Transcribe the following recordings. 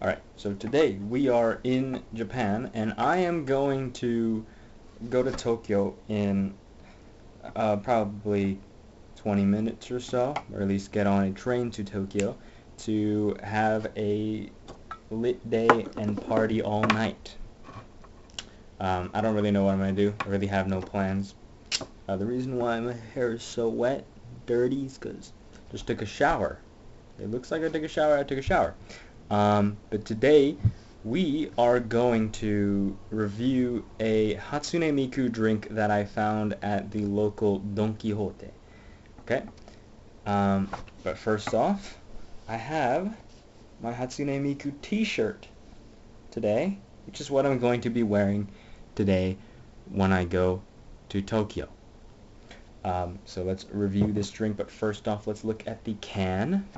Alright, so today we are in Japan, and I am going to go to Tokyo in probably 20 minutes or so, or at least get on a train to Tokyo to have a lit day and party all night. I don't really know what I'm going to do. I really have no plans. The reason why my hair is so wet, dirty, is because I just took a shower. It looks like I took a shower. I took a shower. But today we are going to review a Hatsune Miku drink that I found at the local Don Quixote. Okay? But first off, I have my Hatsune Miku t-shirt today, which is what I'm going to be wearing today when I go to Tokyo. So let's review this drink, but first off, let's look at the can.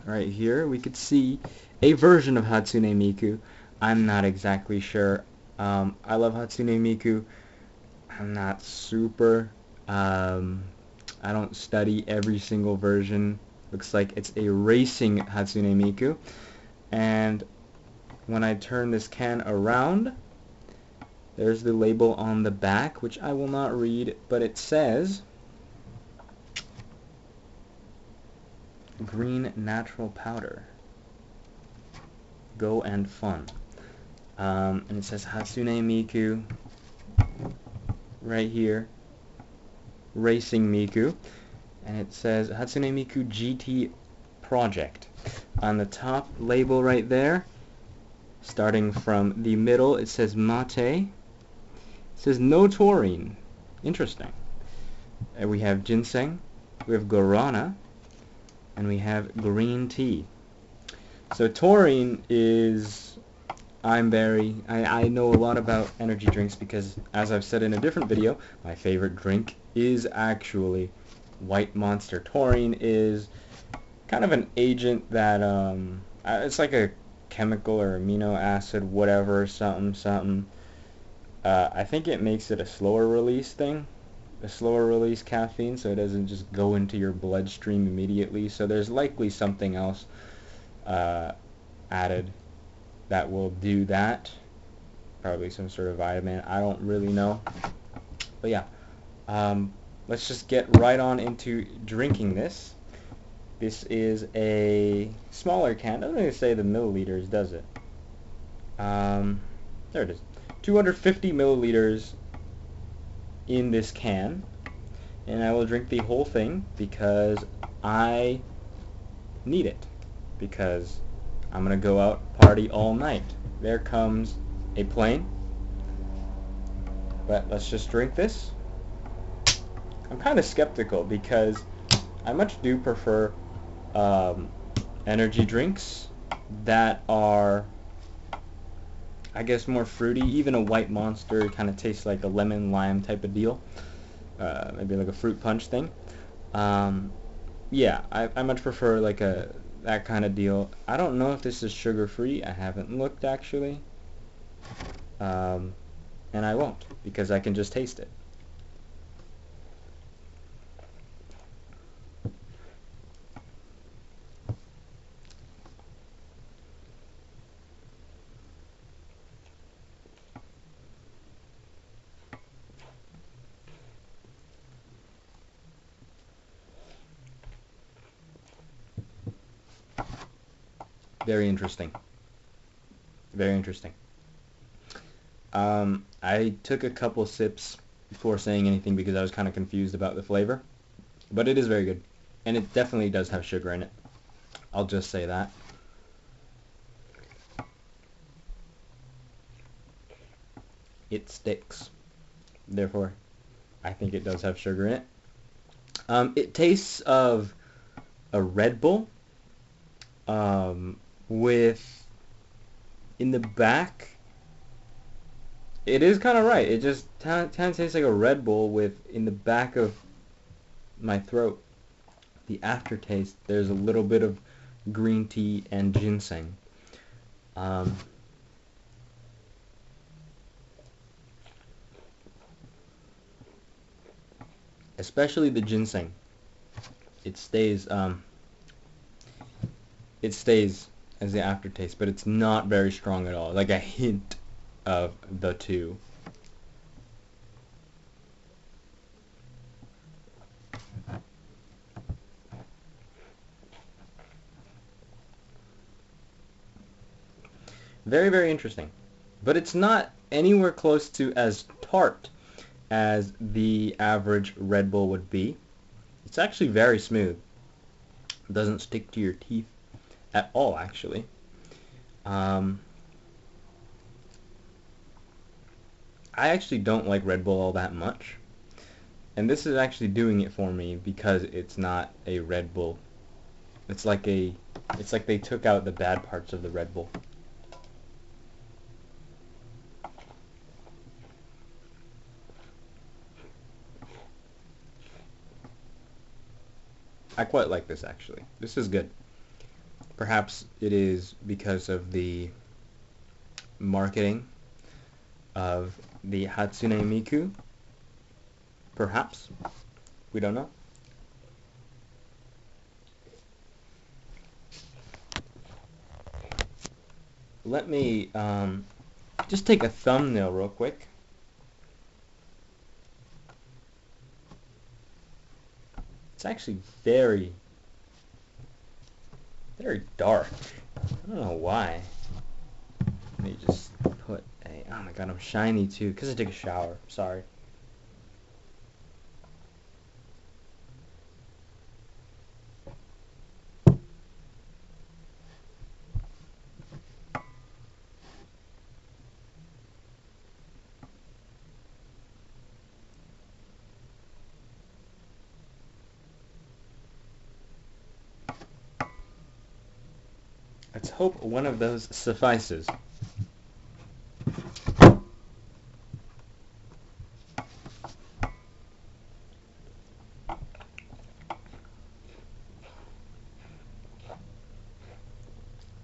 Right here, we could see a version of Hatsune Miku. I'm not exactly sure. I love Hatsune Miku. I'm not super. I don't study every single version. Looks like it's a racing Hatsune Miku. And when I turn this can around, there's the label on the back, which I will not read, but it says green natural powder. Go and fun. And it says Hatsune Miku right here. Racing Miku. And it says Hatsune Miku GT Project. On the top label right there, starting from the middle, it says mate. It says no taurine. Interesting. And we have ginseng. We have guarana. And we have green tea. So taurine is, I know a lot about energy drinks because, as I've said in a different video, my favorite drink is actually White Monster. Taurine is kind of an agent that, it's like a chemical or amino acid, whatever, something. I think it makes it a slower release thing. A slower release caffeine, so it doesn't just go into your bloodstream immediately. So there's likely something else added that will do that. Probably some sort of vitamin. I don't really know. But yeah, let's just get right on into drinking this. This is a smaller can. Doesn't really say the milliliters, does it? There it is. 250 milliliters in this can, and I will drink the whole thing because I need it, because I'm gonna go out party all night. There comes a plane, but let's just drink this. I'm kind of skeptical because I much do prefer energy drinks that are, I guess, more fruity. Even a White Monster kind of tastes like a lemon lime type of deal. Maybe like a fruit punch thing. Yeah, I much prefer like that kind of deal. I don't know if this is sugar free. I haven't looked actually. And I won't because I can just taste it. Very interesting. Very interesting. I took a couple sips before saying anything because I was kind of confused about the flavor. But it is very good. And it definitely does have sugar in it. I'll just say that. It sticks. Therefore, I think it does have sugar in it. It tastes of a Red Bull. With, in the back, it is kind of right. It just kind of tastes like a Red Bull with, in the back of my throat, the aftertaste, there's a little bit of green tea and ginseng. Especially the ginseng. It stays as the aftertaste, but it's not very strong at all. Like a hint of the two. Very, very interesting. But it's not anywhere close to as tart as the average Red Bull would be. It's actually very smooth. It doesn't stick to your teeth at all, actually. I actually don't like Red Bull all that much. And this is actually doing it for me because it's not a Red Bull. It's like they took out the bad parts of the Red Bull. I quite like this, actually. This is good. Perhaps it is because of the marketing of the Hatsune Miku. Perhaps. We don't know. Let me just take a thumbnail real quick. It's actually very, very dark. I don't know why. Let me just put a... Oh my god, I'm shiny too, because I took a shower. Sorry. Let's hope one of those suffices.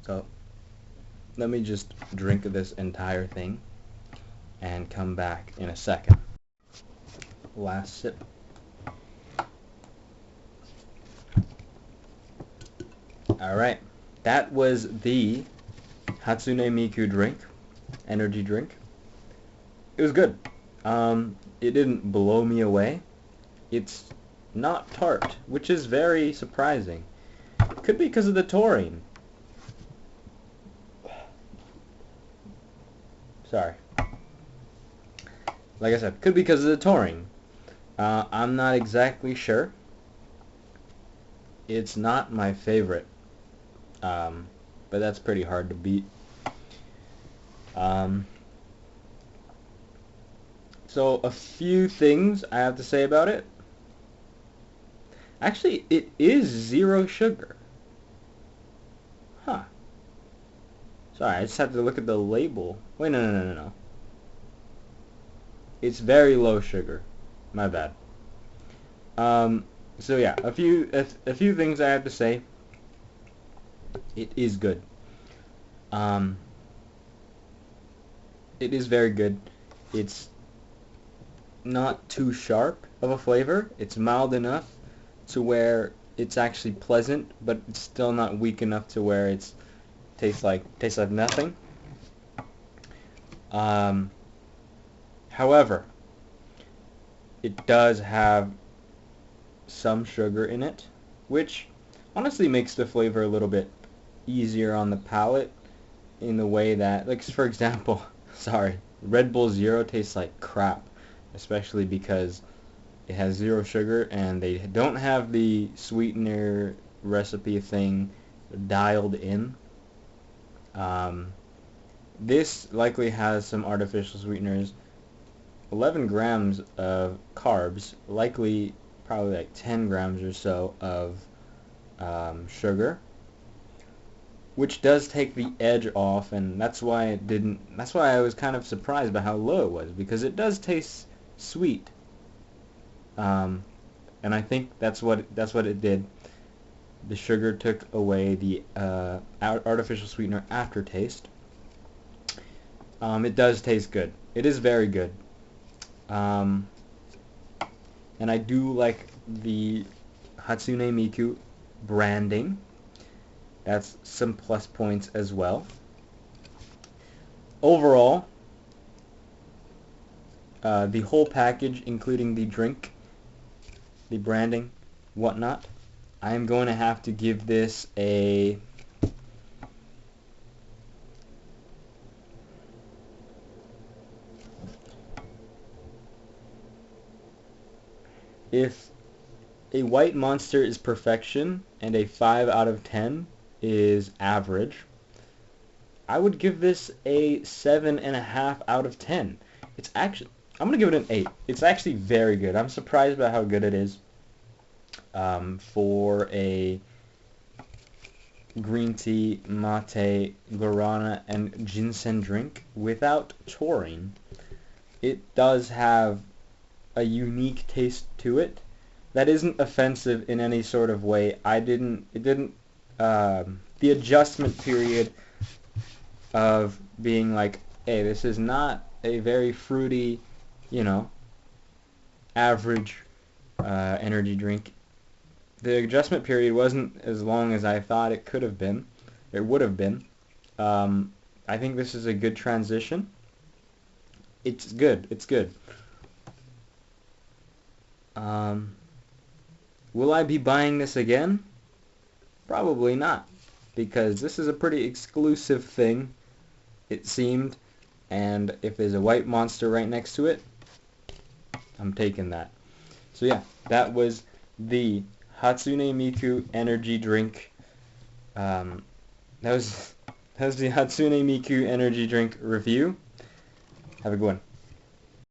So, let me just drink this entire thing and come back in a second. Last sip. Alright, that was the Hatsune Miku drink, energy drink. It was good. It didn't blow me away. It's not tart, which is very surprising. Could be because of the taurine. Sorry. Like I said, could be because of the taurine. I'm not exactly sure. It's not my favorite. But that's pretty hard to beat. So a few things I have to say about it. Actually, it is 0 sugar. Huh. Sorry, I just have to look at the label. Wait, no. It's very low sugar. My bad. So yeah, a few things I have to say. It is good. It is very good. It's not too sharp of a flavor. It's mild enough to where it's actually pleasant, but it's still not weak enough to where it's tastes like nothing. However, it does have some sugar in it, which honestly makes the flavor a little bit easier on the palate in the way that, like, for example, sorry, Red Bull Zero tastes like crap, especially because it has 0 sugar and they don't have the sweetener recipe thing dialed in. This likely has some artificial sweeteners, 11 grams of carbs, likely probably like 10 grams or so of sugar, which does take the edge off, and that's why I was kind of surprised by how low it was, because it does taste sweet. And I think that's what it did. The sugar took away the artificial sweetener aftertaste. It does taste good. It is very good. And I do like the Hatsune Miku branding. That's some plus points as well. Overall, the whole package, including the drink, the branding, whatnot, I'm going to have to give this a... If a white monster is perfection and a 5 out of 10 is average, I would give this a 7.5 out of 10. It's actually, I'm going to give it an 8. It's actually very good. I'm surprised by how good it is for a green tea, mate, guarana, and ginseng drink without taurine. It does have a unique taste to it that isn't offensive in any sort of way. The adjustment period of being like, hey, this is not a very fruity, average energy drink. The adjustment period wasn't as long as I thought it could have been. It would have been. I think this is a good transition. It's good. It's good. Will I be buying this again? Probably not, because this is a pretty exclusive thing, it seemed, and if there's a white monster right next to it, I'm taking that. So yeah, that was the Hatsune Miku energy drink. That was the Hatsune Miku energy drink review. Have a good one.